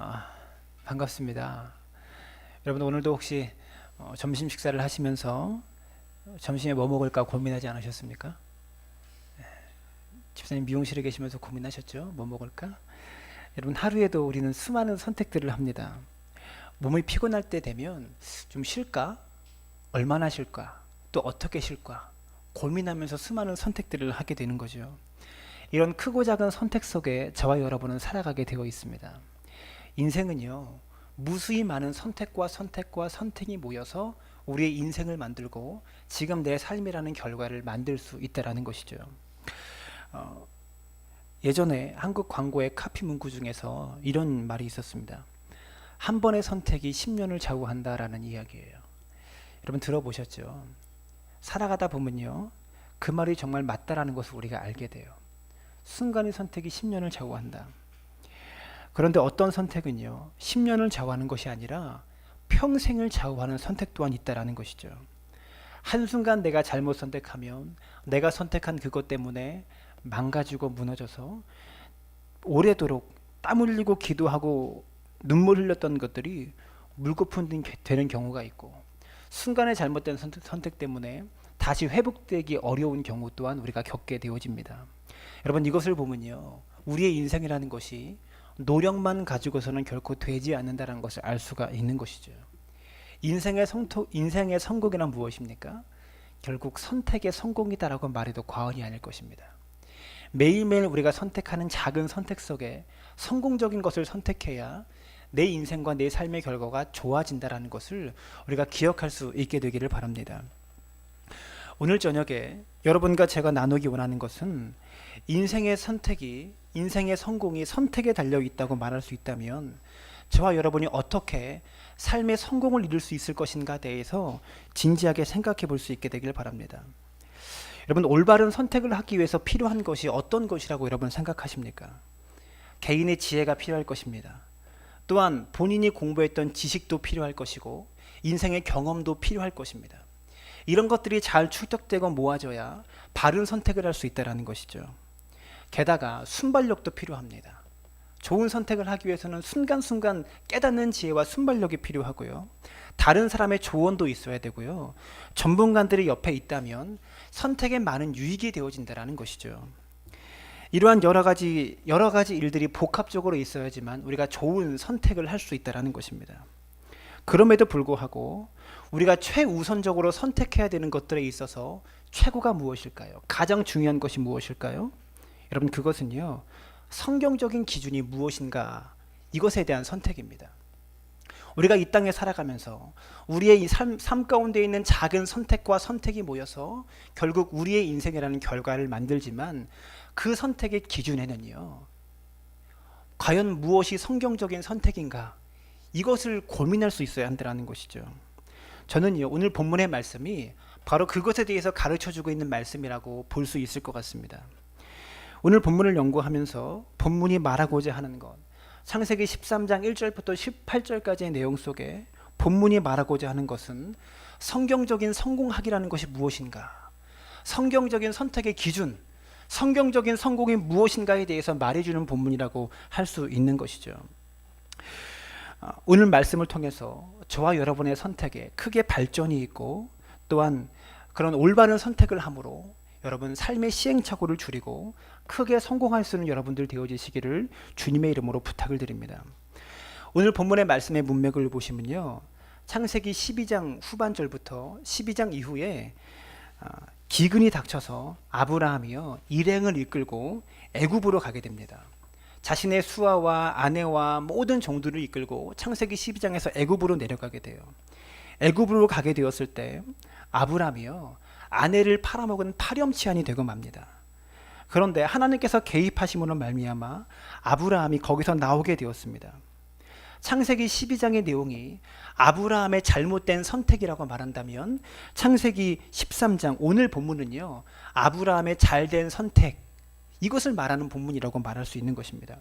아, 반갑습니다. 여러분 오늘도 혹시 점심 식사를 하시면서 점심에 뭐 먹을까 고민하지 않으셨습니까? 집사님 미용실에 계시면서 고민하셨죠? 뭐 먹을까? 여러분 하루에도 우리는 수많은 선택들을 합니다. 몸이 피곤할 때 되면 좀 쉴까? 얼마나 쉴까? 또 어떻게 쉴까? 고민하면서 수많은 선택들을 하게 되는 거죠. 이런 크고 작은 선택 속에 저와 여러분은 살아가게 되어 있습니다. 인생은요, 무수히 많은 선택과 선택이 모여서 우리의 인생을 만들고 지금 내 삶이라는 결과를 만들 수 있다라는 것이죠. 어, 예전에 한국 광고의 카피 문구 중에서 이런 말이 있었습니다. 한 번의 선택이 10년을 좌우한다라는 이야기예요. 여러분 들어보셨죠? 살아가다 보면요, 그 말이 정말 맞다라는 것을 우리가 알게 돼요. 순간의 선택이 10년을 좌우한다. 그런데 어떤 선택은요, 10년을 좌우하는 것이 아니라 평생을 좌우하는 선택 또한 있다라는 것이죠. 한순간 내가 잘못 선택하면 내가 선택한 그것 때문에 망가지고 무너져서 오래도록 땀 흘리고 기도하고 눈물 흘렸던 것들이 물거품 되는 경우가 있고, 순간의 잘못된 선택 때문에 다시 회복되기 어려운 경우 또한 우리가 겪게 되어집니다. 여러분 이것을 보면요, 우리의 인생이라는 것이 노력만 가지고서는 결코 되지 않는다는 것을 알 수가 있는 것이죠. 인생의 성공이란 무엇입니까? 결국 선택의 성공이다라고 말해도 과언이 아닐 것입니다. 매일매일 우리가 선택하는 작은 선택 속에 성공적인 것을 선택해야 내 인생과 내 삶의 결과가 좋아진다라는 것을 우리가 기억할 수 있게 되기를 바랍니다. 오늘 저녁에 여러분과 제가 나누기 원하는 것은 인생의 성공이 선택에 달려 있다고 말할 수 있다면 저와 여러분이 어떻게 삶의 성공을 이룰 수 있을 것인가에 대해서 진지하게 생각해 볼 수 있게 되길 바랍니다. 여러분 올바른 선택을 하기 위해서 필요한 것이 어떤 것이라고 여러분 생각하십니까? 개인의 지혜가 필요할 것입니다. 또한 본인이 공부했던 지식도 필요할 것이고 인생의 경험도 필요할 것입니다. 이런 것들이 잘 축적되고 모아져야 바른 선택을 할 수 있다는 것이죠. 게다가 순발력도 필요합니다. 좋은 선택을 하기 위해서는 순간순간 깨닫는 지혜와 순발력이 필요하고요. 다른 사람의 조언도 있어야 되고요. 전문가들이 옆에 있다면 선택에 많은 유익이 되어진다는 것이죠. 이러한 여러 가지 일들이 복합적으로 있어야지만 우리가 좋은 선택을 할 수 있다는 것입니다. 그럼에도 불구하고 우리가 최우선적으로 선택해야 되는 것들에 있어서 최고가 무엇일까요? 가장 중요한 것이 무엇일까요? 여러분 그것은요, 성경적인 기준이 무엇인가, 이것에 대한 선택입니다. 우리가 이 땅에 살아가면서 우리의 이 삶 가운데 있는 작은 선택과 선택이 모여서 결국 우리의 인생이라는 결과를 만들지만 그 선택의 기준에는요, 과연 무엇이 성경적인 선택인가, 이것을 고민할 수 있어야 한다는 것이죠. 저는요, 오늘 본문의 말씀이 바로 그것에 대해서 가르쳐주고 있는 말씀이라고 볼 수 있을 것 같습니다. 오늘 본문을 연구하면서 본문이 말하고자 하는 것, 창세기 13장 1절부터 18절까지의 내용 속에 본문이 말하고자 하는 것은 성경적인 성공학이라는 것이 무엇인가, 성경적인 선택의 기준, 성경적인 성공이 무엇인가에 대해서 말해주는 본문이라고 할 수 있는 것이죠. 오늘 말씀을 통해서 저와 여러분의 선택에 크게 발전이 있고, 또한 그런 올바른 선택을 함으로 여러분 삶의 시행착오를 줄이고 크게 성공할 수 있는 여러분들 되어지시기를 주님의 이름으로 부탁을 드립니다. 오늘 본문의 말씀의 문맥을 보시면요, 창세기 12장 후반절부터 12장 이후에 기근이 닥쳐서 아브라함이요, 일행을 이끌고 애굽으로 가게 됩니다. 자신의 수하와 아내와 모든 종들을 이끌고 창세기 12장에서 애굽으로 내려가게 돼요. 애굽으로 가게 되었을 때 아브라함이요, 아내를 팔아먹은 파렴치한이 되고 맙니다. 그런데 하나님께서 개입하심으로 말미암아 아브라함이 거기서 나오게 되었습니다. 창세기 12장의 내용이 아브라함의 잘못된 선택이라고 말한다면 창세기 13장 오늘 본문은요, 아브라함의 잘된 선택, 이것을 말하는 본문이라고 말할 수 있는 것입니다.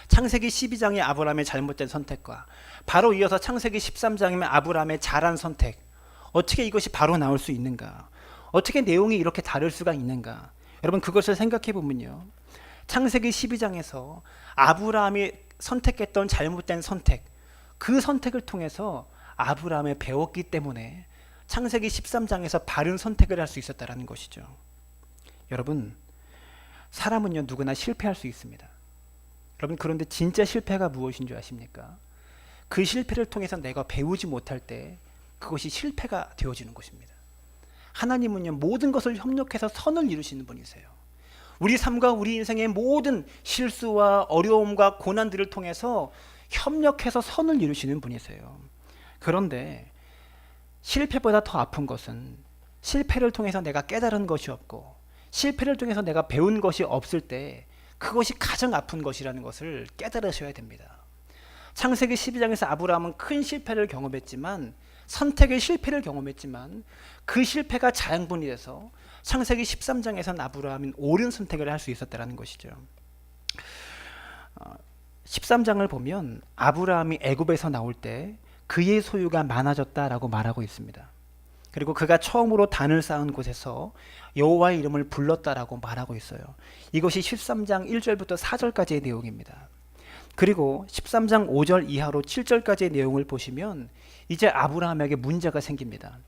창세기 12장의 아브라함의 잘못된 선택과 바로 이어서 창세기 13장이면 아브라함의 잘한 선택, 어떻게 이것이 바로 나올 수 있는가, 어떻게 내용이 이렇게 다를 수가 있는가, 여러분 그것을 생각해 보면요, 창세기 12장에서 아브라함이 선택했던 잘못된 선택, 그 선택을 통해서 아브라함이 배웠기 때문에 창세기 13장에서 바른 선택을 할 수 있었다는 것이죠. 여러분, 사람은요 누구나 실패할 수 있습니다. 여러분, 그런데 진짜 실패가 무엇인 줄 아십니까? 그 실패를 통해서 내가 배우지 못할 때 그것이 실패가 되어지는 것입니다. 하나님은요 모든 것을 협력해서 선을 이루시는 분이세요. 우리 삶과 우리 인생의 모든 실수와 어려움과 고난들을 통해서 협력해서 선을 이루시는 분이세요. 그런데 실패보다 더 아픈 것은 실패를 통해서 내가 깨달은 것이 없고 실패를 통해서 내가 배운 것이 없을 때 그것이 가장 아픈 것이라는 것을 깨달으셔야 됩니다. 창세기 12장에서 아브라함은 큰 실패를 경험했지만, 선택의 실패를 경험했지만 그 실패가 자양분이 돼서 창세기 13장에서는 아브라함은 옳은 선택을 할 수 있었다는 것이죠. 13장을 보면 아브라함이 애굽에서 나올 때 그의 소유가 많아졌다라고 말하고 있습니다. 그리고 그가 처음으로 단을 쌓은 곳에서 여호와의 이름을 불렀다라고 말하고 있어요. 이것이 13장 1절부터 4절까지의 내용입니다. 그리고 13장 5절 이하로 7절까지의 내용을 보시면 이제 아브라함에게 문제가 생깁니다.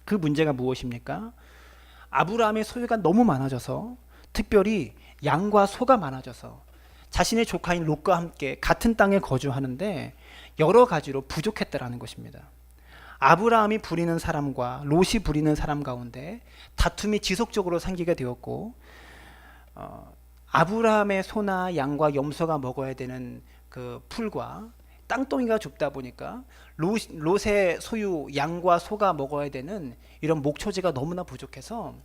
그 문제가 무엇입니까? 아브라함의 소유가 너무 많아져서, 특별히 양과 소가 많아져서 자신의 조카인 롯과 함께 같은 땅에 거주하는데 여러 가지로 부족했다라는 것입니다. 아브라함이 부리는 사람과 롯이 부리는 사람 가운데 다툼이 지속적으로 생기게 되었고, 아브라함의 소나 양과 염소가 먹어야 되는 그 풀과 땅덩이가 좁다 보니까 롯의 소유 양과 소가 먹어야 되는 이런 목초지가 너무나 부족해서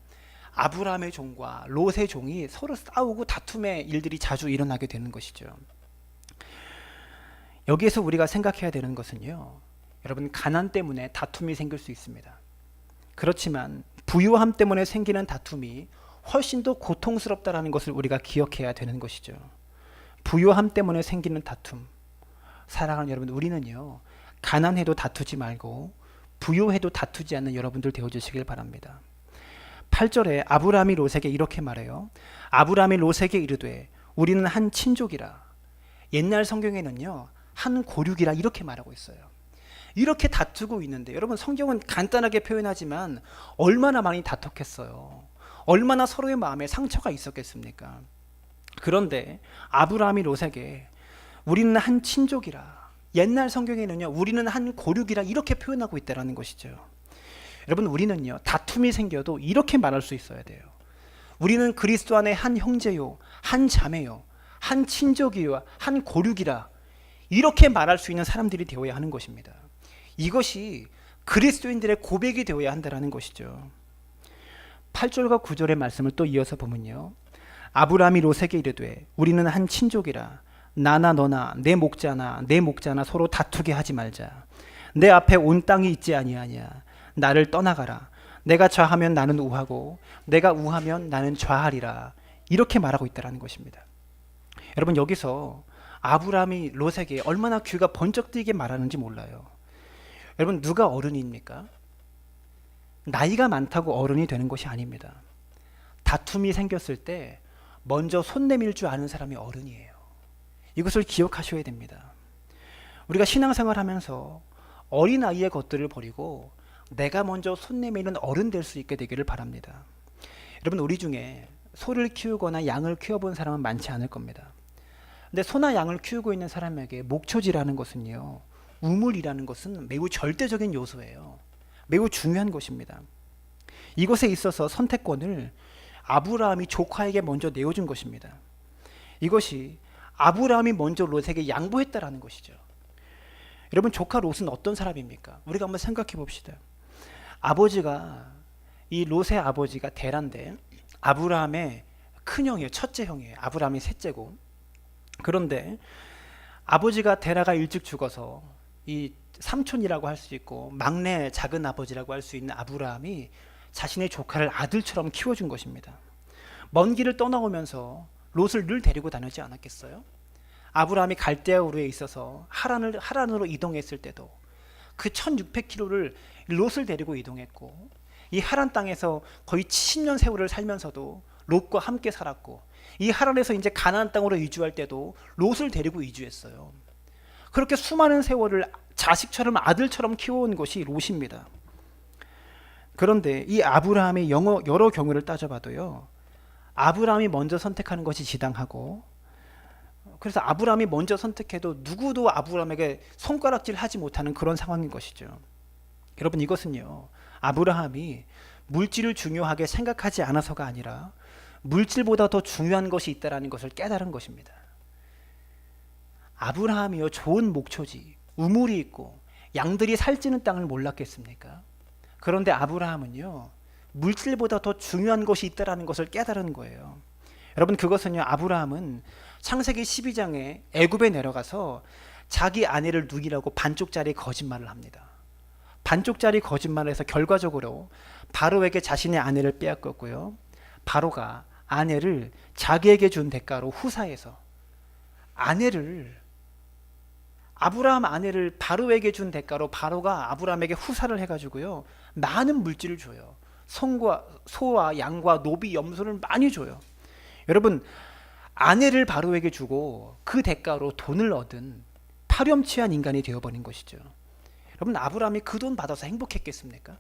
아브라함의 종과 롯의 종이 서로 싸우고 다툼의 일들이 자주 일어나게 되는 것이죠. 여기에서 우리가 생각해야 되는 것은요, 여러분, 가난 때문에 다툼이 생길 수 있습니다. 그렇지만 부유함 때문에 생기는 다툼이 훨씬 더 고통스럽다는 것을 우리가 기억해야 되는 것이죠. 부유함 때문에 생기는 다툼, 사랑하는 여러분, 우리는요 가난해도 다투지 말고 부유해도 다투지 않는 여러분들 되어주시길 바랍니다. 8절에 아브라함이 롯에게 이렇게 말해요. 아브라함이 롯에게 이르되 우리는 한 친족이라. 옛날 성경에는요 한 고륙이라 이렇게 말하고 있어요. 이렇게 다투고 있는데, 여러분, 성경은 간단하게 표현하지만 얼마나 많이 다퉜겠어요. 얼마나 서로의 마음에 상처가 있었겠습니까? 그런데 아브라함이 롯에게 우리는 한 친족이라, 옛날 성경에는요 우리는 한 고륙이라 이렇게 표현하고 있다는 것이죠. 여러분, 우리는요 다툼이 생겨도 이렇게 말할 수 있어야 돼요. 우리는 그리스도 안에 한 형제요, 한 자매요, 한 친족이요, 한 고륙이라, 이렇게 말할 수 있는 사람들이 되어야 하는 것입니다. 이것이 그리스도인들의 고백이 되어야 한다는 것이죠. 8절과 9절의 말씀을 또 이어서 보면요, 아브라함이 롯에게 이르되 우리는 한 친족이라. 나나 너나 내 목자나 내 목자나 서로 다투게 하지 말자. 내 앞에 온 땅이 있지 아니하냐. 나를 떠나가라. 내가 좌하면 나는 우하고 내가 우하면 나는 좌하리라. 이렇게 말하고 있다는 것입니다. 여러분, 여기서 아브라함이 롯에게 얼마나 귀가 번쩍 뜨이게 말하는지 몰라요. 여러분, 누가 어른입니까? 나이가 많다고 어른이 되는 것이 아닙니다. 다툼이 생겼을 때 먼저 손 내밀 줄 아는 사람이 어른이에요. 이것을 기억하셔야 됩니다. 우리가 신앙생활 하면서 어린아이의 것들을 버리고 내가 먼저 손 내미는 어른 될 수 있게 되기를 바랍니다. 여러분, 우리 중에 소를 키우거나 양을 키워본 사람은 많지 않을 겁니다. 근데 소나 양을 키우고 있는 사람에게 목초지라는 것은요, 우물이라는 것은 매우 절대적인 요소예요. 매우 중요한 것입니다. 이것에 있어서 선택권을 아브라함이 조카에게 먼저 내어준 것입니다. 이것이 아브라함이 먼저 롯에게 양보했다라는 것이죠. 여러분, 조카 롯은 어떤 사람입니까? 우리가 한번 생각해 봅시다. 아버지가, 이 롯의 아버지가 데란데 아브라함의 큰형이에요. 첫째 형이에요. 아브라함이 셋째고. 그런데 아버지가 데라가 일찍 죽어서 이 삼촌이라고 할 수 있고 막내 작은 아버지라고 할 수 있는 아브라함이 자신의 조카를 아들처럼 키워준 것입니다. 먼 길을 떠나오면서 롯을 늘 데리고 다니지 않았겠어요? 아브라함이 갈대아 우르에 있어서 하란으로 이동했을 때도 그 1600km를 롯을 데리고 이동했고, 이 하란 땅에서 거의 70년 세월을 살면서도 롯과 함께 살았고, 이 하란에서 이제 가나안 땅으로 이주할 때도 롯을 데리고 이주했어요. 그렇게 수많은 세월을 자식처럼 아들처럼 키워온 것이 롯입니다. 그런데 이 아브라함의 여러 경우를 따져봐도요, 아브라함이 먼저 선택하는 것이 지당하고, 그래서 아브라함이 먼저 선택해도 누구도 아브라함에게 손가락질 하지 못하는 그런 상황인 것이죠. 여러분, 이것은요, 아브라함이 물질을 중요하게 생각하지 않아서가 아니라 물질보다 더 중요한 것이 있다는 것을 깨달은 것입니다. 아브라함이요, 좋은 목초지, 우물이 있고 양들이 살찌는 땅을 몰랐겠습니까? 그런데 아브라함은요, 물질보다 더 중요한 것이 있다는 것을 깨달은 거예요. 여러분, 그것은요, 아브라함은 창세기 12장에 애굽에 내려가서 자기 아내를 누이라고 반쪽짜리 거짓말을 합니다. 반쪽짜리 거짓말을 해서 결과적으로 바로에게 자신의 아내를 빼앗겼고요, 바로가 아내를 자기에게 준 대가로 후사해서 아브라함 아내를 바로에게 준 대가로 바로가 아브라함에게 후사를 해가지고요, 많은 물질을 줘요. 소와 양과 노비 염소를 많이 줘요. 여러분, 아내를 바로에게 주고 그 대가로 돈을 얻은 파렴치한 인간이 되어버린 것이죠. 여러분, 아브라함이 그 돈 받아서 행복했겠습니까?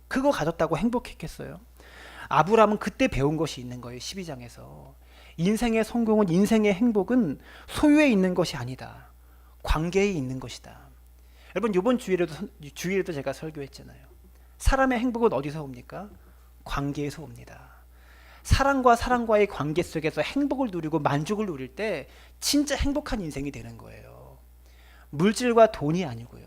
그거 가졌다고 행복했겠어요? 아브라함은 그때 배운 것이 있는 거예요. 12장에서 인생의 성공은, 인생의 행복은 소유에 있는 것이 아니다, 관계에 있는 것이다. 여러분, 이번 주일에도 제가 설교했잖아요. 사람의 행복은 어디서 옵니까? 관계에서 옵니다. 사람과 사람과의 관계 속에서 행복을 누리고 만족을 누릴 때 진짜 행복한 인생이 되는 거예요. 물질과 돈이 아니고요.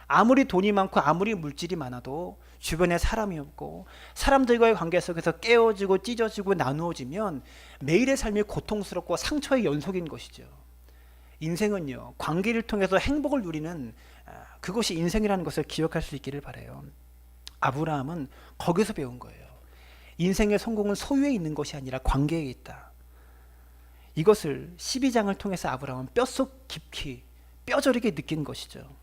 아무리 돈이 많고 아무리 물질이 많아도 주변에 사람이 없고 사람들과의 관계 속에서 깨어지고 찢어지고 나누어지면 매일의 삶이 고통스럽고 상처의 연속인 것이죠. 인생은요, 관계를 통해서 행복을 누리는, 그것이 인생이라는 것을 기억할 수 있기를 바라요. 아브라함은 거기서 배운 거예요. 인생의 성공은 소유에 있는 것이 아니라 관계에 있다. 이것을 12장을 통해서 아브라함은 뼛속 깊이 뼈저리게 느낀 것이죠.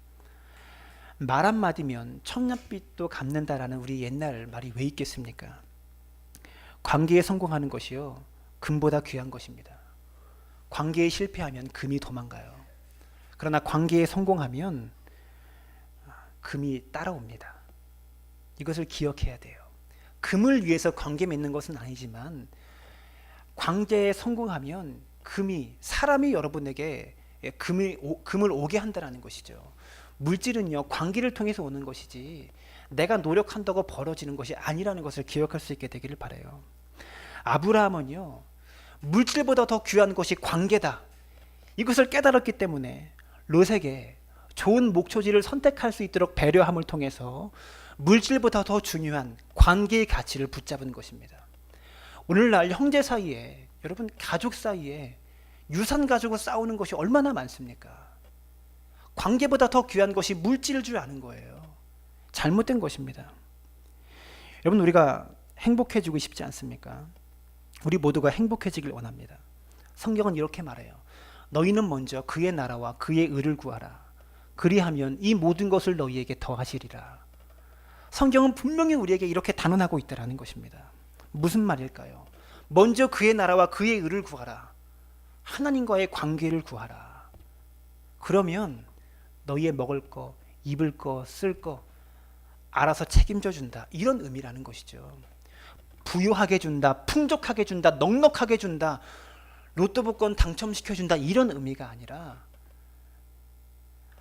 말 한마디면 청년빛도 갚는다라는 우리 옛날 말이 왜 있겠습니까? 관계에 성공하는 것이요, 금보다 귀한 것입니다. 관계에 실패하면 금이 도망가요. 그러나 관계에 성공하면 금이 따라옵니다. 이것을 기억해야 돼요. 금을 위해서 관계 맺는 것은 아니지만 관계에 성공하면 사람이 여러분에게 금을 오게 한다는 것이죠. 물질은요, 관계를 통해서 오는 것이지 내가 노력한다고 벌어지는 것이 아니라는 것을 기억할 수 있게 되기를 바라요. 아브라함은요, 물질보다 더 귀한 것이 관계다, 이것을 깨달았기 때문에 롯에게 좋은 목초지를 선택할 수 있도록 배려함을 통해서 물질보다 더 중요한 관계의 가치를 붙잡은 것입니다. 오늘날 형제 사이에, 여러분, 가족 사이에 유산 가지고 싸우는 것이 얼마나 많습니까? 관계보다 더 귀한 것이 물질일 줄 아는 거예요. 잘못된 것입니다. 여러분, 우리가 행복해지고 싶지 않습니까? 우리 모두가 행복해지길 원합니다. 성경은 이렇게 말해요. 너희는 먼저 그의 나라와 그의 의를 구하라. 그리하면 이 모든 것을 너희에게 더하시리라. 성경은 분명히 우리에게 이렇게 단언하고 있다는 것입니다. 무슨 말일까요? 먼저 그의 나라와 그의 의를 구하라. 하나님과의 관계를 구하라. 그러면 너희의 먹을 거, 입을 거, 쓸 거 알아서 책임져 준다, 이런 의미라는 것이죠. 부유하게 준다, 풍족하게 준다, 넉넉하게 준다, 로또 복권 당첨시켜 준다, 이런 의미가 아니라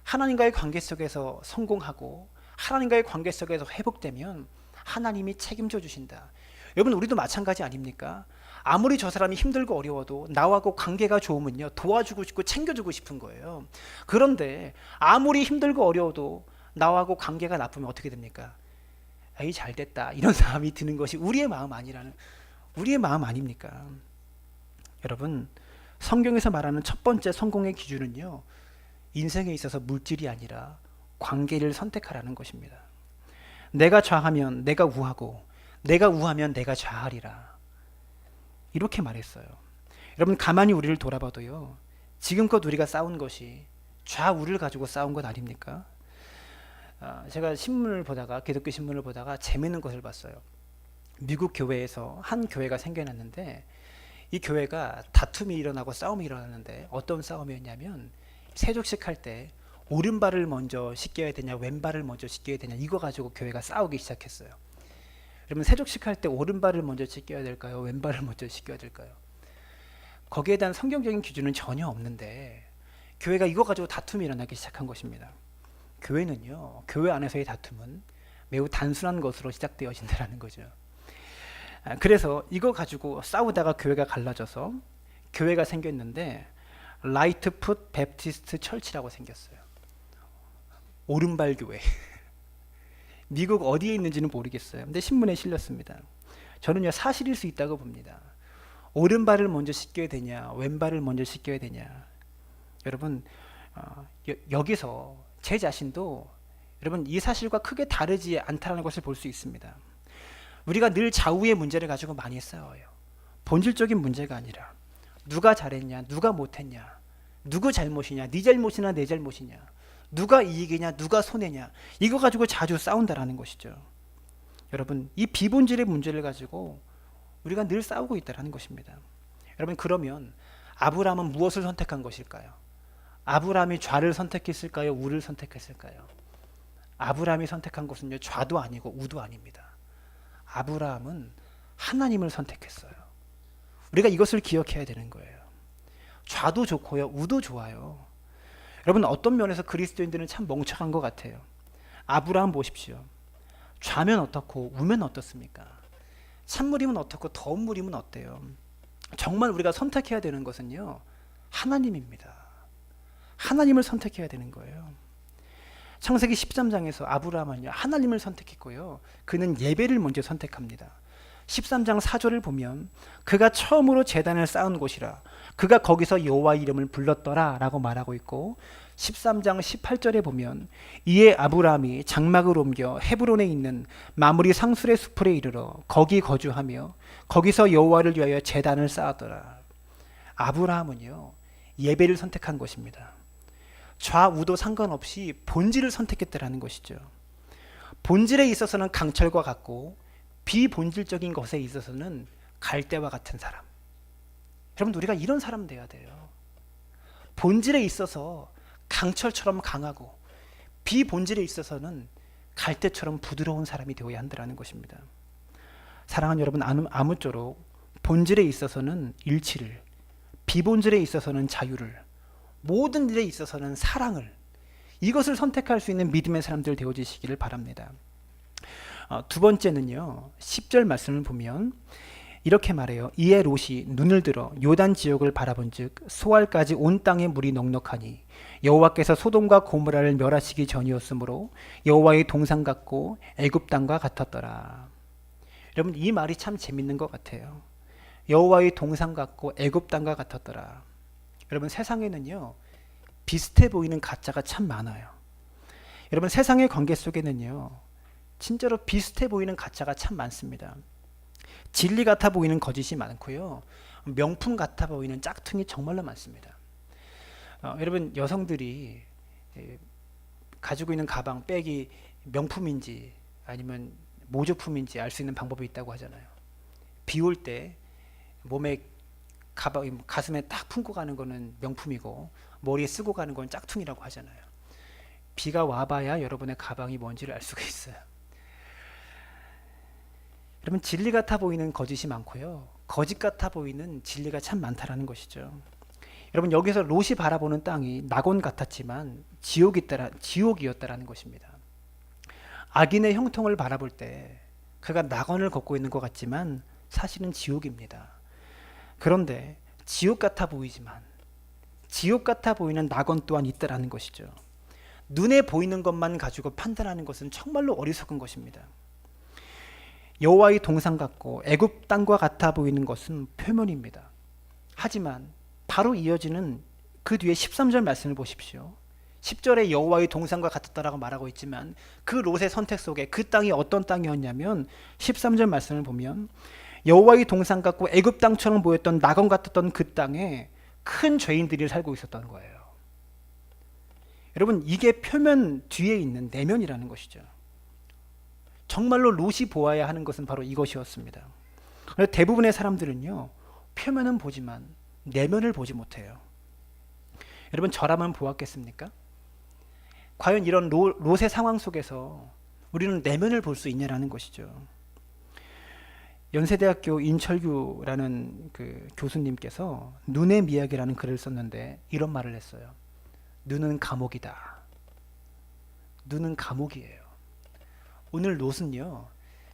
하나님과의 관계 속에서 성공하고 하나님과의 관계 속에서 회복되면 하나님이 책임져 주신다. 여러분, 우리도 마찬가지 아닙니까? 아무리 저 사람이 힘들고 어려워도 나하고 관계가 좋으면요, 도와주고 싶고 챙겨주고 싶은 거예요. 그런데 아무리 힘들고 어려워도 나하고 관계가 나쁘면 어떻게 됩니까? 에이, 잘 됐다, 이런 마음이 드는 것이 우리의 마음 아닙니까? 여러분, 성경에서 말하는 첫 번째 성공의 기준은요, 인생에 있어서 물질이 아니라 관계를 선택하라는 것입니다. 내가 좌하면 내가 우하고 내가 우하면 내가 좌하리라, 이렇게 말했어요. 여러분, 가만히 우리를 돌아봐도요, 지금껏 우리가 싸운 것이 좌우를 가지고 싸운 것 아닙니까? 제가 기독교 신문을 보다가 재밌는 것을 봤어요. 미국 교회에서 한 교회가 생겨났는데 이 교회가 다툼이 일어나고 싸움이 일어났는데 어떤 싸움이었냐면 세족식 할 때 오른발을 먼저 씻겨야 되냐 왼발을 먼저 씻겨야 되냐 이거 가지고 교회가 싸우기 시작했어요. 그러면 세족식 할 때 오른발을 먼저 씻겨야 될까요? 왼발을 먼저 씻겨야 될까요? 거기에 대한 성경적인 기준은 전혀 없는데 교회가 이거 가지고 다툼이 일어나기 시작한 것입니다. 교회는요, 교회 안에서의 다툼은 매우 단순한 것으로 시작되어진다는 거죠. 그래서 이거 가지고 싸우다가 교회가 갈라져서 교회가 생겼는데 라이트풋 베프티스트 철치라고 생겼어요. 오른발 교회. 미국 어디에 있는지는 모르겠어요. 근데 신문에 실렸습니다. 저는요, 사실일 수 있다고 봅니다. 오른발을 먼저 씻겨야 되냐 왼발을 먼저 씻겨야 되냐. 여러분 여기서 제 자신도 여러분 이 사실과 크게 다르지 않다는 것을 볼 수 있습니다. 우리가 늘 좌우의 문제를 가지고 많이 싸워요. 본질적인 문제가 아니라 누가 잘했냐 누가 못했냐 누구 잘못이냐 네 잘못이나 내 잘못이냐 누가 이익이냐 누가 손해냐 이거 가지고 자주 싸운다라는 것이죠. 여러분 이 비본질의 문제를 가지고 우리가 늘 싸우고 있다는 것입니다. 여러분 그러면 아브라함은 무엇을 선택한 것일까요? 아브라함이 좌를 선택했을까요? 우를 선택했을까요? 아브라함이 선택한 것은요, 좌도 아니고 우도 아닙니다. 아브라함은 하나님을 선택했어요. 우리가 이것을 기억해야 되는 거예요. 좌도 좋고요, 우도 좋아요. 여러분 어떤 면에서 그리스도인들은 참 멍청한 것 같아요. 아브라함 보십시오. 좌면 어떻고 우면 어떻습니까? 찬물이면 어떻고 더운 물이면 어때요? 정말 우리가 선택해야 되는 것은요, 하나님입니다. 하나님을 선택해야 되는 거예요. 창세기 13장에서 아브라함은요, 하나님을 선택했고요, 그는 예배를 먼저 선택합니다. 13장 4절을 보면 그가 처음으로 제단을 쌓은 곳이라 그가 거기서 여호와 이름을 불렀더라 라고 말하고 있고, 13장 18절에 보면 이에 아브라함이 장막을 옮겨 헤브론에 있는 마므리 상술의 숲에 이르러 거기 거주하며 거기서 여호와를 위하여 제단을 쌓았더라. 아브라함은요, 예배를 선택한 것입니다. 좌우도 상관없이 본질을 선택했다라는 것이죠. 본질에 있어서는 강철과 같고 비본질적인 것에 있어서는 갈대와 같은 사람. 여러분 우리가 이런 사람 돼야 돼요. 본질에 있어서 강철처럼 강하고 비본질에 있어서는 갈대처럼 부드러운 사람이 되어야 한다는 것입니다. 사랑하는 여러분, 아무쪼록 본질에 있어서는 일치를, 비본질에 있어서는 자유를, 모든 일에 있어서는 사랑을, 이것을 선택할 수 있는 믿음의 사람들 되어지시기를 바랍니다. 두 번째는요, 10절 말씀을 보면 이렇게 말해요. 이에 롯이 눈을 들어 요단 지역을 바라본즉 소알까지 온 땅에 물이 넉넉하니 여호와께서 소돔과 고모라를 멸하시기 전이었으므로 여호와의 동산 같고 애굽 땅과 같았더라. 여러분 이 말이 참 재밌는 것 같아요. 여호와의 동산 같고 애굽 땅과 같았더라. 여러분 세상에는요, 비슷해 보이는 가짜가 참 많아요. 여러분 세상의 관계 속에는요, 진짜로 비슷해 보이는 가짜가 참 많습니다. 진리 같아 보이는 거짓이 많고요, 명품 같아 보이는 짝퉁이 정말로 많습니다. 여러분 여성들이 가지고 있는 가방, 백이 명품인지 아니면 모조품인지 알 수 있는 방법이 있다고 하잖아요. 비 올 때 몸에 가슴에 딱 품고 가는 거는 명품이고 머리에 쓰고 가는 건 짝퉁이라고 하잖아요. 비가 와봐야 여러분의 가방이 뭔지를 알 수가 있어요. 여러분 진리 같아 보이는 거짓이 많고요, 거짓 같아 보이는 진리가 참 많다라는 것이죠. 여러분 여기서 롯이 바라보는 땅이 낙원 같았지만 지옥이었다라는 것입니다. 악인의 형통을 바라볼 때 그가 낙원을 걷고 있는 것 같지만 사실은 지옥입니다. 그런데 지옥 같아 보이지만 지옥 같아 보이는 낙원 또한 있다라는 것이죠. 눈에 보이는 것만 가지고 판단하는 것은 정말로 어리석은 것입니다. 여호와의 동산 같고 애굽 땅과 같아 보이는 것은 표면입니다. 하지만 바로 이어지는 그 뒤에 13절 말씀을 보십시오. 10절에 여호와의 동산과 같았다라고 말하고 있지만 그 롯의 선택 속에 그 땅이 어떤 땅이었냐면 13절 말씀을 보면 여호와의 동산 같고 애굽 땅처럼 보였던 낙원 같았던 그 땅에 큰 죄인들이 살고 있었던 거예요. 여러분 이게 표면 뒤에 있는 내면이라는 것이죠. 정말로 롯이 보아야 하는 것은 바로 이것이었습니다. 대부분의 사람들은요, 표면은 보지만 내면을 보지 못해요. 여러분, 저라면 보았겠습니까? 과연 이런 롯의 상황 속에서 우리는 내면을 볼 수 있냐라는 것이죠. 연세대학교 인철규라는 그 교수님께서 눈의 미학이라는 글을 썼는데 이런 말을 했어요. 눈은 감옥이다. 눈은 감옥이에요. 오늘 롯은요,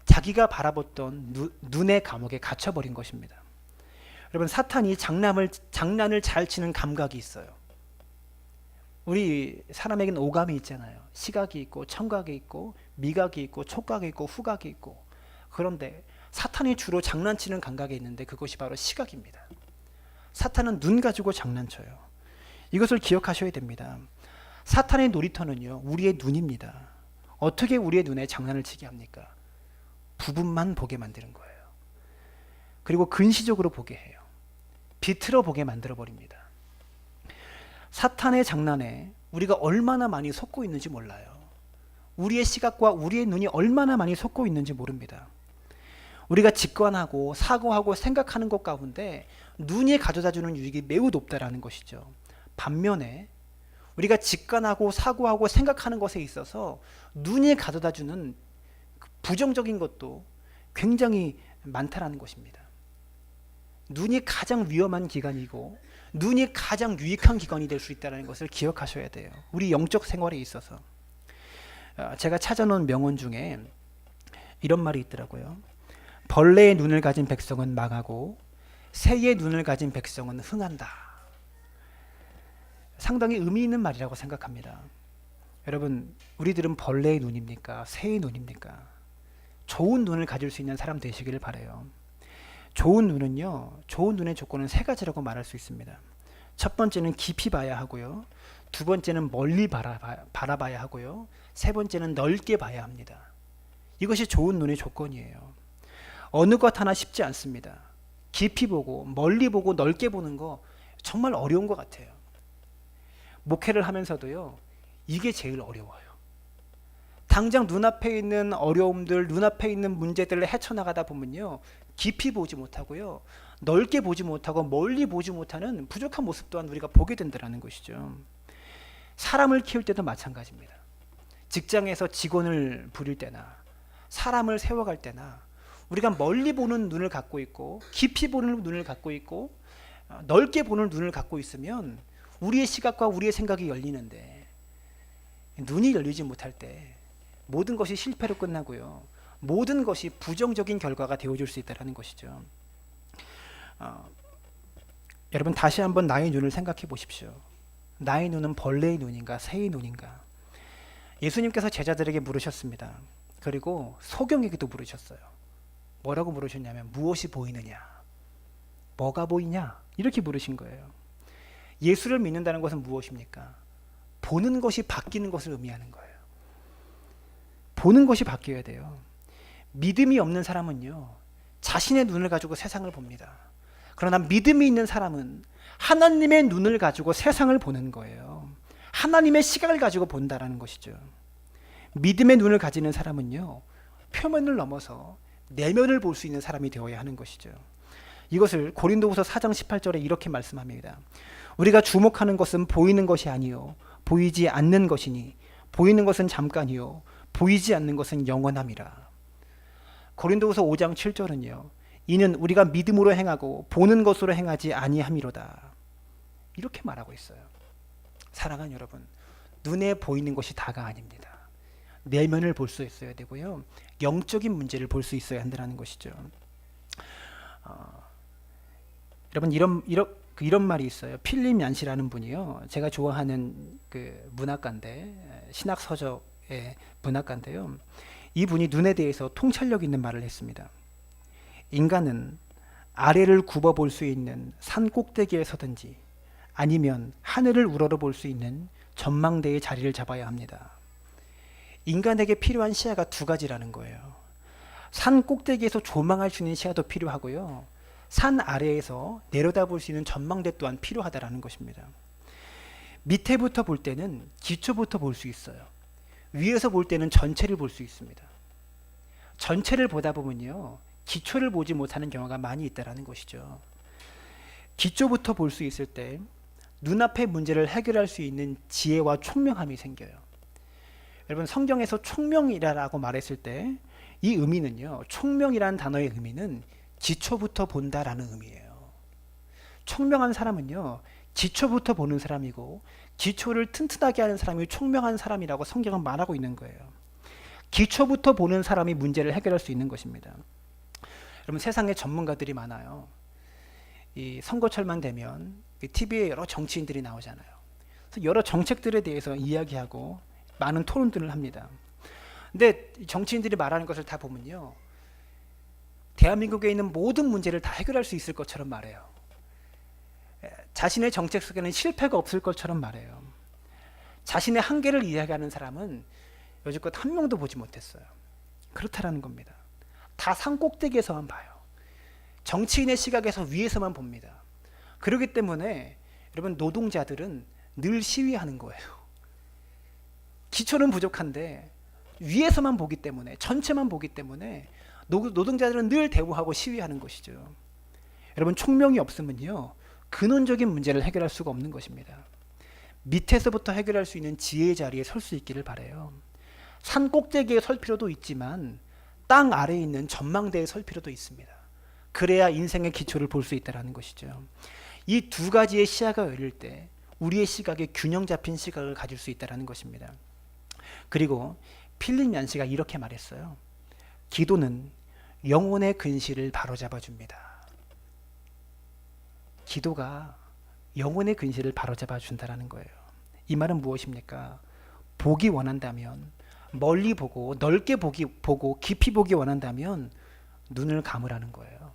자기가 바라봤던 눈의 감옥에 갇혀버린 것입니다. 여러분, 사탄이 장난을 잘 치는 감각이 있어요. 우리 사람에게는 오감이 있잖아요. 시각이 있고 청각이 있고 미각이 있고 촉각이 있고 후각이 있고. 그런데 사탄이 주로 장난치는 감각이 있는데 그것이 바로 시각입니다. 사탄은 눈 가지고 장난쳐요. 이것을 기억하셔야 됩니다. 사탄의 놀이터는요, 우리의 눈입니다. 어떻게 우리의 눈에 장난을 치게 합니까? 부분만 보게 만드는 거예요. 그리고 근시적으로 보게 해요. 비틀어 보게 만들어 버립니다. 사탄의 장난에 우리가 얼마나 많이 속고 있는지 몰라요. 우리의 시각과 우리의 눈이 얼마나 많이 속고 있는지 모릅니다. 우리가 직관하고 사고하고 생각하는 것 가운데 눈이 가져다주는 유익이 매우 높다라는 것이죠. 반면에 우리가 직관하고 사고하고 생각하는 것에 있어서 눈이 가져다주는 부정적인 것도 굉장히 많다라는 것입니다. 눈이 가장 위험한 기관이고 눈이 가장 유익한 기관이 될 수 있다는 것을 기억하셔야 돼요. 우리 영적 생활에 있어서. 제가 찾아놓은 명언 중에 이런 말이 있더라고요. 벌레의 눈을 가진 백성은 망하고 새의 눈을 가진 백성은 흥한다. 상당히 의미 있는 말이라고 생각합니다. 여러분, 우리들은 벌레의 눈입니까? 새의 눈입니까? 좋은 눈을 가질 수 있는 사람 되시기를 바라요. 좋은 눈은요, 좋은 눈의 조건은 세 가지라고 말할 수 있습니다. 첫 번째는 깊이 봐야 하고요. 두 번째는 멀리 바라봐야 하고요. 세 번째는 넓게 봐야 합니다. 이것이 좋은 눈의 조건이에요. 어느 것 하나 쉽지 않습니다. 깊이 보고 멀리 보고 넓게 보는 거 정말 어려운 것 같아요. 목회를 하면서도요, 이게 제일 어려워요. 당장 눈앞에 있는 어려움들, 눈앞에 있는 문제들을 헤쳐나가다 보면요, 깊이 보지 못하고요, 넓게 보지 못하고 멀리 보지 못하는 부족한 모습 또한 우리가 보게 된다는 것이죠. 사람을 키울 때도 마찬가지입니다. 직장에서 직원을 부릴 때나 사람을 세워갈 때나 우리가 멀리 보는 눈을 갖고 있고 깊이 보는 눈을 갖고 있고 넓게 보는 눈을 갖고 있으면 우리의 시각과 우리의 생각이 열리는데, 눈이 열리지 못할 때 모든 것이 실패로 끝나고요, 모든 것이 부정적인 결과가 되어줄 수 있다는 것이죠. 여러분, 다시 한번 나의 눈을 생각해 보십시오. 나의 눈은 벌레의 눈인가 새의 눈인가? 예수님께서 제자들에게 물으셨습니다. 그리고 소경에게도 물으셨어요. 뭐라고 물으셨냐면 무엇이 보이느냐? 뭐가 보이냐? 이렇게 물으신 거예요. 예수를 믿는다는 것은 무엇입니까? 보는 것이 바뀌는 것을 의미하는 거예요. 보는 것이 바뀌어야 돼요. 믿음이 없는 사람은요, 자신의 눈을 가지고 세상을 봅니다. 그러나 믿음이 있는 사람은 하나님의 눈을 가지고 세상을 보는 거예요. 하나님의 시각을 가지고 본다라는 것이죠. 믿음의 눈을 가지는 사람은요, 표면을 넘어서 내면을 볼 수 있는 사람이 되어야 하는 것이죠. 이것을 고린도후서 4장 18절에 이렇게 말씀합니다. 우리가 주목하는 것은 보이는 것이 아니요 보이지 않는 것이니 보이는 것은 잠깐이요 보이지 않는 것은 영원함이라. 고린도후서 5장 7절은요, 이는 우리가 믿음으로 행하고 보는 것으로 행하지 아니함이로다. 이렇게 말하고 있어요. 사랑하는 여러분, 눈에 보이는 것이 다가 아닙니다. 내면을 볼 수 있어야 되고요, 영적인 문제를 볼 수 있어야 한다는 것이죠. 여러분, 이런 말이 있어요. 필립 얀시라는 분이요, 제가 좋아하는 그 문학가인데, 신학 서적의 문학가인데요, 이분이 눈에 대해서 통찰력 있는 말을 했습니다. 인간은 아래를 굽어 볼 수 있는 산 꼭대기에 서든지 아니면 하늘을 우러러 볼 수 있는 전망대의 자리를 잡아야 합니다. 인간에게 필요한 시야가 두 가지라는 거예요. 산 꼭대기에서 조망할 수 있는 시야도 필요하고요, 산 아래에서 내려다볼 수 있는 전망대 또한 필요하다라는 것입니다. 밑에부터 볼 때는 기초부터 볼 수 있어요. 위에서 볼 때는 전체를 볼 수 있습니다. 전체를 보다 보면요, 기초를 보지 못하는 경우가 많이 있다라는 것이죠. 기초부터 볼 수 있을 때 눈앞의 문제를 해결할 수 있는 지혜와 총명함이 생겨요. 여러분, 성경에서 총명이라고 말했을 때 이 의미는요, 총명이라는 단어의 의미는 기초부터 본다라는 의미예요. 총명한 사람은요, 기초부터 보는 사람이고 기초를 튼튼하게 하는 사람이 총명한 사람이라고 성경은 말하고 있는 거예요. 기초부터 보는 사람이 문제를 해결할 수 있는 것입니다. 여러분, 세상에 전문가들이 많아요. 이 선거철만 되면 TV에 여러 정치인들이 나오잖아요. 그래서 여러 정책들에 대해서 이야기하고 많은 토론들을 합니다. 근데 정치인들이 말하는 것을 다 보면요, 대한민국에 있는 모든 문제를 다 해결할 수 있을 것처럼 말해요. 자신의 정책 속에는 실패가 없을 것처럼 말해요. 자신의 한계를 이야기하는 사람은 여지껏 한 명도 보지 못했어요. 그렇다라는 겁니다. 다 산 꼭대기에서만 봐요. 정치인의 시각에서 위에서만 봅니다. 그렇기 때문에 여러분, 노동자들은 늘 시위하는 거예요. 기초는 부족한데 위에서만 보기 때문에, 전체만 보기 때문에 노동자들은 늘 대우하고 시위하는 것이죠. 여러분, 총명이 없으면요, 근원적인 문제를 해결할 수가 없는 것입니다. 밑에서부터 해결할 수 있는 지혜의 자리에 설 수 있기를 바라요. 산 꼭대기에 설 필요도 있지만 땅 아래에 있는 전망대에 설 필요도 있습니다. 그래야 인생의 기초를 볼 수 있다는 것이죠. 이 두 가지의 시야가 열릴 때 우리의 시각에 균형 잡힌 시각을 가질 수 있다는 것입니다. 그리고 필립 얀시가 이렇게 말했어요. 기도는 영혼의 근실을 바로잡아 줍니다. 기도가 영혼의 근실을 바로잡아 준다는 거예요. 이 말은 무엇입니까? 보기 원한다면, 멀리 보고 넓게 보고 깊이 보기 원한다면 눈을 감으라는 거예요.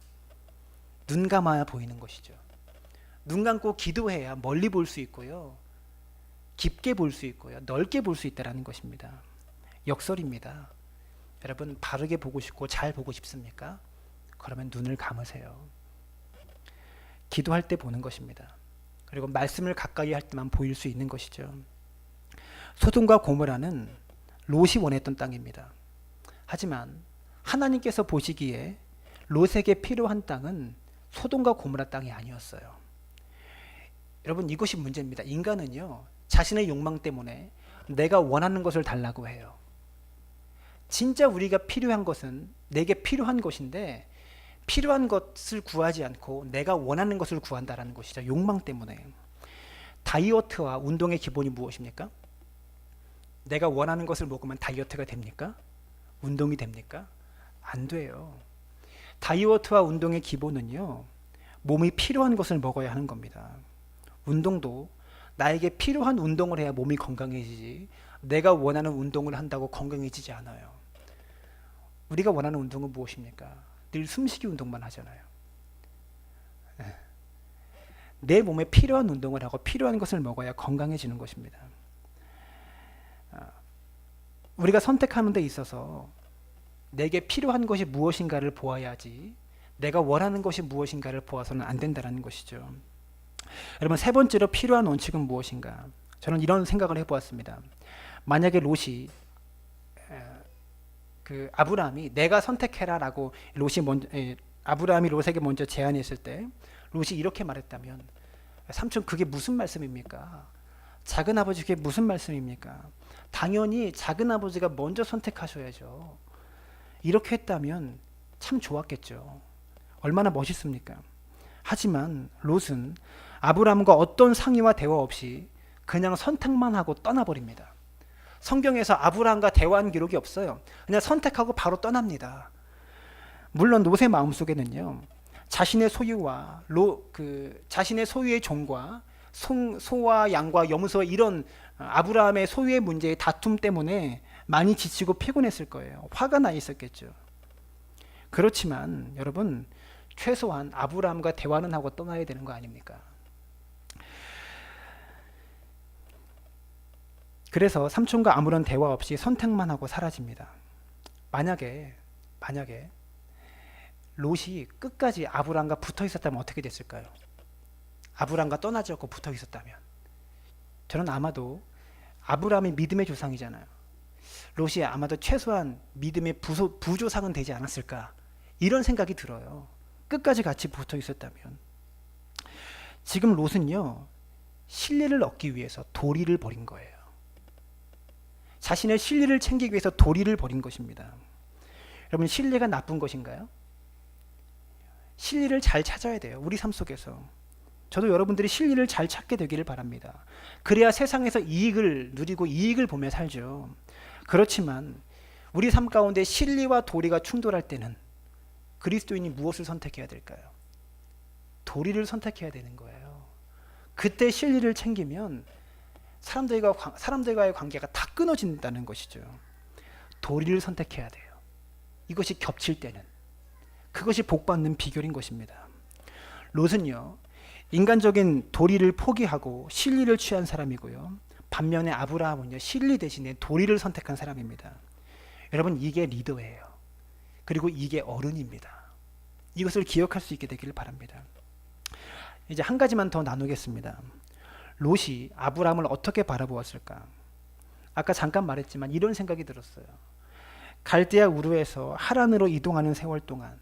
눈 감아야 보이는 것이죠. 눈 감고 기도해야 멀리 볼 수 있고요, 깊게 볼 수 있고요, 넓게 볼 수 있다는 것입니다. 역설입니다. 여러분, 바르게 보고 싶고 잘 보고 싶습니까? 그러면 눈을 감으세요. 기도할 때 보는 것입니다. 그리고 말씀을 가까이 할 때만 보일 수 있는 것이죠. 소돔과 고모라는 롯이 원했던 땅입니다. 하지만 하나님께서 보시기에 롯에게 필요한 땅은 소돔과 고모라 땅이 아니었어요. 여러분, 이것이 문제입니다. 인간은요, 자신의 욕망 때문에 내가 원하는 것을 달라고 해요. 진짜 우리가 필요한 것은 내게 필요한 것인데, 필요한 것을 구하지 않고 내가 원하는 것을 구한다는 것이죠. 욕망 때문에. 다이어트와 운동의 기본이 무엇입니까? 내가 원하는 것을 먹으면 다이어트가 됩니까? 운동이 됩니까? 안 돼요. 다이어트와 운동의 기본은요, 몸이 필요한 것을 먹어야 하는 겁니다. 운동도 나에게 필요한 운동을 해야 몸이 건강해지지, 내가 원하는 운동을 한다고 건강해지지 않아요. 우리가 원하는 운동은 무엇입니까? 늘 숨쉬기 운동만 하잖아요. 내 몸에 필요한 운동을 하고 필요한 것을 먹어야 건강해지는 것입니다. 우리가 선택하는 데 있어서 내게 필요한 것이 무엇인가를 보아야지, 내가 원하는 것이 무엇인가를 보아서는 안 된다는 것이죠. 여러분, 세 번째로 필요한 원칙은 무엇인가? 저는 이런 생각을 해보았습니다. 만약에 롯이 아브라함이 내가 선택해라라고 아브라함이 롯에게 먼저 제안했을 때 롯이 이렇게 말했다면, 삼촌, 그게 무슨 말씀입니까? 작은 아버지, 그게 무슨 말씀입니까? 당연히 작은 아버지가 먼저 선택하셔야죠. 이렇게 했다면 참 좋았겠죠. 얼마나 멋있습니까? 하지만 롯은 아브라함과 어떤 상의와 대화 없이 그냥 선택만 하고 떠나버립니다. 성경에서 아브라함과 대화한 기록이 없어요. 그냥 선택하고 바로 떠납니다. 물론 롯의 마음속에는요, 자신의 소유와 자신의 소유의 종과 소와 양과 염소와 이런 아브라함의 소유의 문제의 다툼 때문에 많이 지치고 피곤했을 거예요. 화가 나 있었겠죠. 그렇지만 여러분, 최소한 아브라함과 대화는 하고 떠나야 되는 거 아닙니까? 그래서 삼촌과 아무런 대화 없이 선택만 하고 사라집니다. 만약에 롯이 끝까지 아브라함과 붙어 있었다면 어떻게 됐을까요? 아브라함과 떠나지 않고 붙어 있었다면, 저는 아마도 아브라함이 믿음의 조상이잖아요. 롯이 아마도 최소한 믿음의 부조상은 되지 않았을까, 이런 생각이 들어요. 끝까지 같이 붙어 있었다면. 지금 롯은요, 신뢰를 얻기 위해서 도리를 버린 거예요. 자신의 신뢰를 챙기기 위해서 도리를 버린 것입니다. 여러분, 신뢰가 나쁜 것인가요? 신뢰를 잘 찾아야 돼요. 우리 삶 속에서. 저도 여러분들이 신뢰를 잘 찾게 되기를 바랍니다. 그래야 세상에서 이익을 누리고 이익을 보며 살죠. 그렇지만 우리 삶 가운데 신뢰와 도리가 충돌할 때는 그리스도인이 무엇을 선택해야 될까요? 도리를 선택해야 되는 거예요. 그때 신뢰를 챙기면 사람들과의 관계가 다 끊어진다는 것이죠. 도리를 선택해야 돼요. 이것이 겹칠 때는. 그것이 복받는 비결인 것입니다. 롯은요, 인간적인 도리를 포기하고 신뢰를 취한 사람이고요. 반면에 아브라함은요, 신뢰 대신에 도리를 선택한 사람입니다. 여러분, 이게 리더예요. 그리고 이게 어른입니다. 이것을 기억할 수 있게 되기를 바랍니다. 이제 한 가지만 더 나누겠습니다. 롯이 아브라함을 어떻게 바라보았을까? 아까 잠깐 말했지만 이런 생각이 들었어요. 갈대아 우르에서 하란으로 이동하는 세월 동안,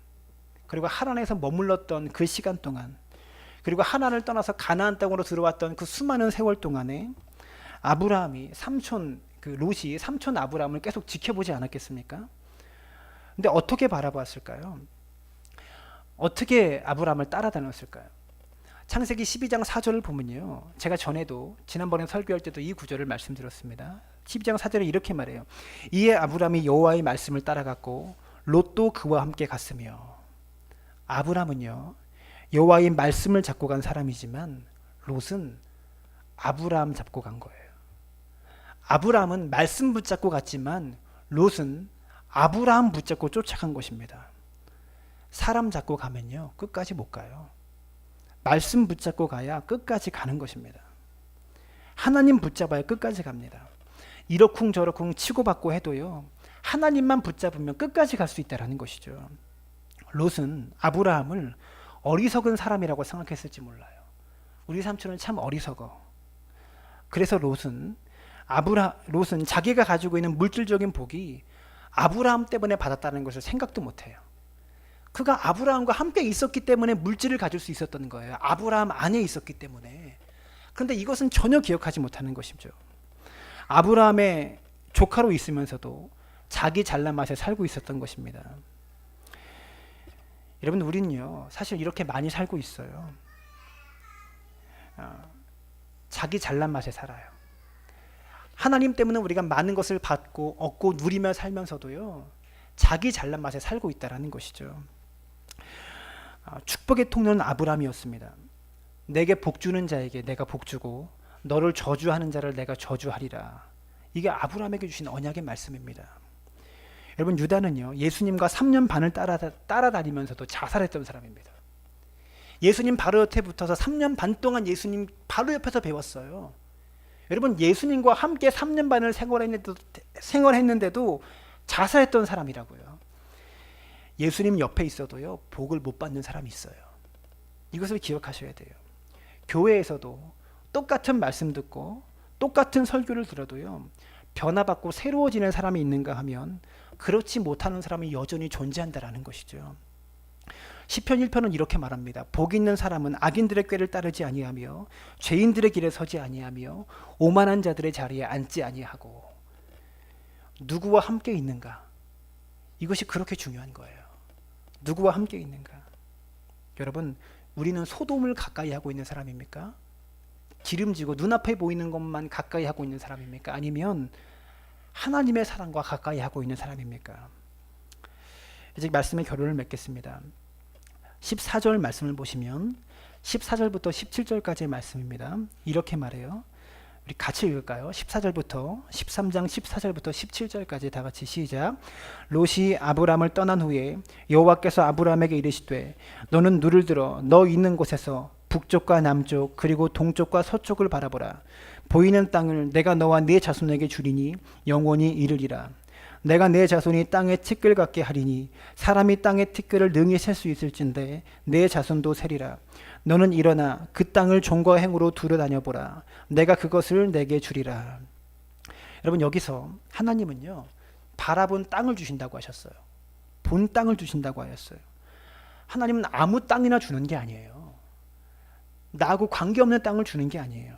그리고 하란에서 머물렀던 그 시간 동안, 그리고 하란을 떠나서 가나안 땅으로 들어왔던 그 수많은 세월 동안에 아브라함이 롯이 삼촌 아브라함을 계속 지켜보지 않았겠습니까? 근데 어떻게 바라보았을까요? 어떻게 아브라함을 따라다녔을까요? 창세기 12장 4절을 보면요, 제가 전에도 지난번에 설교할 때도 이 구절을 말씀드렸습니다. 12장 4절에 이렇게 말해요. 이에 아브라함이 여호와의 말씀을 따라갔고 롯도 그와 함께 갔으며. 아브라함은요, 여호와의 말씀을 잡고 간 사람이지만 롯은 아브라함 잡고 간 거예요. 아브라함은 말씀 붙잡고 갔지만 롯은 아브라함 붙잡고 쫓아간 것입니다. 사람 잡고 가면요, 끝까지 못 가요. 말씀 붙잡고 가야 끝까지 가는 것입니다. 하나님 붙잡아야 끝까지 갑니다. 이러쿵저러쿵 치고받고 해도요, 하나님만 붙잡으면 끝까지 갈 수 있다는 것이죠. 롯은 아브라함을 어리석은 사람이라고 생각했을지 몰라요. 우리 삼촌은 참 어리석어. 그래서 롯은 자기가 가지고 있는 물질적인 복이 아브라함 때문에 받았다는 것을 생각도 못해요. 그가 아브라함과 함께 있었기 때문에 물질을 가질 수 있었던 거예요. 아브라함 안에 있었기 때문에. 그런데 이것은 전혀 기억하지 못하는 것이죠. 아브라함의 조카로 있으면서도 자기 잘난 맛에 살고 있었던 것입니다. 여러분, 우리는요, 사실 이렇게 많이 살고 있어요. 자기 잘난 맛에 살아요. 하나님 때문에 우리가 많은 것을 받고 얻고 누리며 살면서도요, 자기 잘난 맛에 살고 있다는 것이죠. 축복의 통로는 아브라함이었습니다. 내게 복 주는 자에게 내가 복 주고 너를 저주하는 자를 내가 저주하리라. 이게 아브라함에게 주신 언약의 말씀입니다. 여러분, 유다는요, 예수님과 3년 반을 따라다니면서도 자살했던 사람입니다. 예수님 바로 옆에 붙어서 3년 반 동안 예수님 바로 옆에서 배웠어요. 여러분, 예수님과 함께 3년 반을 생활했는데도 자살했던 사람이라고요. 예수님 옆에 있어도요, 복을 못 받는 사람이 있어요. 이것을 기억하셔야 돼요. 교회에서도 똑같은 말씀 듣고 똑같은 설교를 들어도요, 변화받고 새로워지는 사람이 있는가 하면 그렇지 못하는 사람이 여전히 존재한다라는 것이죠. 시편 1편은 이렇게 말합니다. 복 있는 사람은 악인들의 꾀를 따르지 아니하며 죄인들의 길에 서지 아니하며 오만한 자들의 자리에 앉지 아니하고. 누구와 함께 있는가? 이것이 그렇게 중요한 거예요. 누구와 함께 있는가? 여러분, 우리는 소돔을 가까이 하고 있는 사람입니까? 기름지고 눈앞에 보이는 것만 가까이 하고 있는 사람입니까? 아니면 하나님의 사랑과 가까이 하고 있는 사람입니까? 이제 말씀의 결론을 맺겠습니다. 14절 말씀을 보시면 14절부터 17절까지의 말씀입니다. 이렇게 말해요. 우리 같이 읽을까요? 14절부터 13장 14절부터 17절까지 다 같이 시작. 롯이 아브람을 떠난 후에 여호와께서 아브람에게 이르시되 너는 눈을 들어 너 있는 곳에서 북쪽과 남쪽 그리고 동쪽과 서쪽을 바라보라. 보이는 땅을 내가 너와 네 자손에게 주리니 영원히 이르리라. 내가 내 자손이 땅의 티끌 같게 하리니 사람이 땅의 티끌을 능히 셀 수 있을진데 내 자손도 세리라. 너는 일어나 그 땅을 종과 행으로 두루다녀 보라. 내가 그것을 내게 주리라. 여러분, 여기서 하나님은요, 바라본 땅을 주신다고 하셨어요. 본 땅을 주신다고 하셨어요. 하나님은 아무 땅이나 주는 게 아니에요. 나하고 관계없는 땅을 주는 게 아니에요.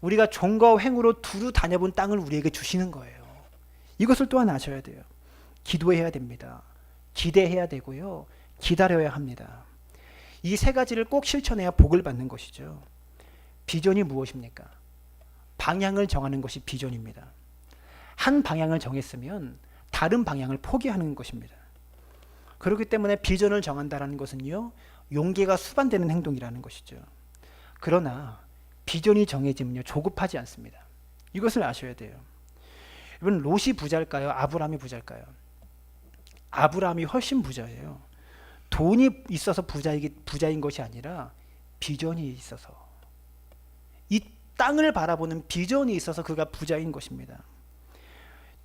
우리가 종과 횡으로 두루 다녀본 땅을 우리에게 주시는 거예요. 이것을 또한 아셔야 돼요. 기도해야 됩니다. 기대해야 되고요. 기다려야 합니다. 이 세 가지를 꼭 실천해야 복을 받는 것이죠. 비전이 무엇입니까? 방향을 정하는 것이 비전입니다. 한 방향을 정했으면 다른 방향을 포기하는 것입니다. 그렇기 때문에 비전을 정한다는 것은요, 용기가 수반되는 행동이라는 것이죠. 그러나 비전이 정해지면요, 조급하지 않습니다. 이것을 아셔야 돼요. 여러분, 롯이 부자일까요? 아브라함이 부자일까요? 아브라함이 훨씬 부자예요. 돈이 있어서 부자인 것이 아니라 비전이 있어서, 이 땅을 바라보는 비전이 있어서 그가 부자인 것입니다.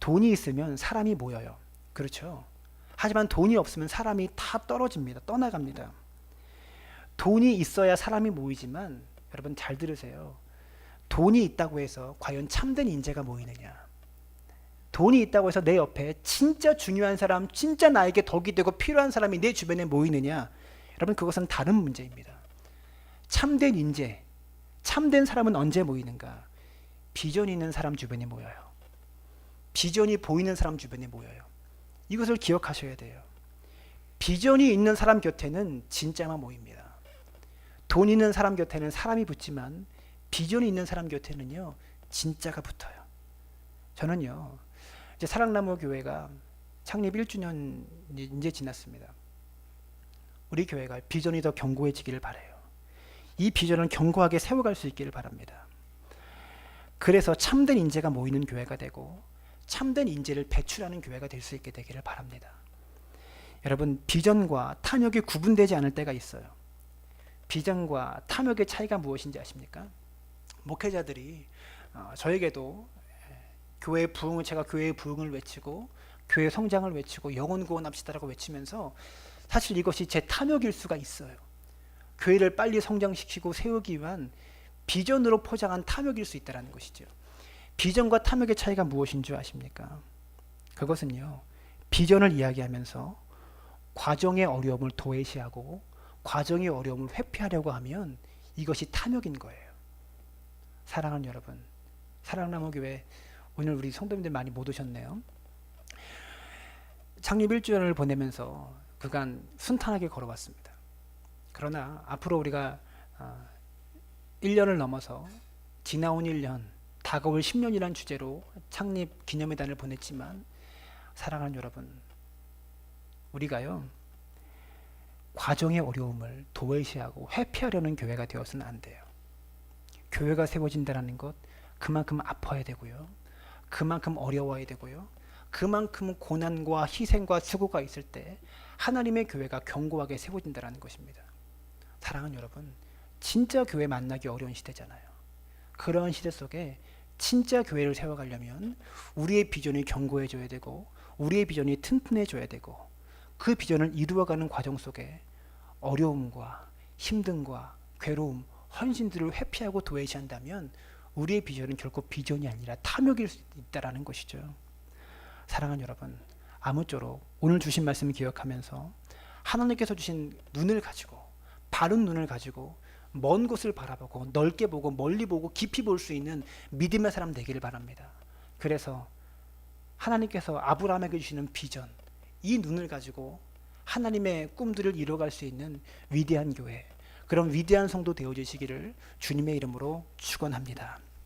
돈이 있으면 사람이 모여요. 그렇죠? 하지만 돈이 없으면 사람이 다 떨어집니다. 떠나갑니다. 돈이 있어야 사람이 모이지만 여러분 잘 들으세요. 돈이 있다고 해서 과연 참된 인재가 모이느냐? 돈이 있다고 해서 내 옆에 진짜 중요한 사람, 진짜 나에게 덕이 되고 필요한 사람이 내 주변에 모이느냐? 여러분, 그것은 다른 문제입니다. 참된 인재, 참된 사람은 언제 모이는가? 비전이 있는 사람 주변에 모여요. 비전이 보이는 사람 주변에 모여요. 이것을 기억하셔야 돼요. 비전이 있는 사람 곁에는 진짜만 모입니다. 돈 있는 사람 곁에는 사람이 붙지만 비전이 있는 사람 곁에는요, 진짜가 붙어요. 저는요, 이제 사랑나무 교회가 창립 1주년 이제 지났습니다. 우리 교회가 비전이 더 견고해지기를 바라요. 이 비전을 견고하게 세워갈 수 있기를 바랍니다. 그래서 참된 인재가 모이는 교회가 되고 참된 인재를 배출하는 교회가 될 수 있게 되기를 바랍니다. 여러분, 비전과 탐욕이 구분되지 않을 때가 있어요. 비전과 탐욕의 차이가 무엇인지 아십니까? 목회자들이 저에게도 교회의 부흥을, 제가 교회의 부흥을 외치고 교회 성장을 외치고 영혼 구원합시다라고 외치면서 사실 이것이 제 탐욕일 수가 있어요. 교회를 빨리 성장시키고 세우기 위한 비전으로 포장한 탐욕일 수 있다는 것이죠. 비전과 탐욕의 차이가 무엇인 줄 아십니까? 그것은요, 비전을 이야기하면서 과정의 어려움을 도외시하고 과정의 어려움을 회피하려고 하면 이것이 탐욕인 거예요. 사랑하는 여러분, 사랑나무교회 오늘 우리 성도님들 많이 못 오셨네요. 창립 1주년을 보내면서 그간 순탄하게 걸어왔습니다. 그러나 앞으로 우리가 1년을 넘어서 지나온 1년, 다가올 10년이라는 주제로 창립 기념회단을 보냈지만 사랑하는 여러분, 우리가요, 과정의 어려움을 도외시하고 회피하려는 교회가 되어서는 안 돼요. 교회가 세워진다는 것, 그만큼 아파야 되고요, 그만큼 어려워야 되고요, 그만큼 고난과 희생과 수고가 있을 때 하나님의 교회가 견고하게 세워진다는 것입니다. 사랑하는 여러분, 진짜 교회 만나기 어려운 시대잖아요. 그런 시대 속에 진짜 교회를 세워가려면 우리의 비전이 견고해져야 되고 우리의 비전이 튼튼해져야 되고 그 비전을 이루어가는 과정 속에 어려움과 힘듦과 괴로움, 헌신들을 회피하고 도외시한다면 우리의 비전은 결코 비전이 아니라 탐욕일 수 있다는 것이죠. 사랑하는 여러분, 아무쪼록 오늘 주신 말씀을 기억하면서 하나님께서 주신 눈을 가지고, 바른 눈을 가지고 먼 곳을 바라보고 넓게 보고 멀리 보고 깊이 볼 수 있는 믿음의 사람 되기를 바랍니다. 그래서 하나님께서 아브라함에게 주시는 비전, 이 눈을 가지고 하나님의 꿈들을 이뤄갈 수 있는 위대한 교회, 그런 위대한 성도 되어주시기를 주님의 이름으로 축원합니다.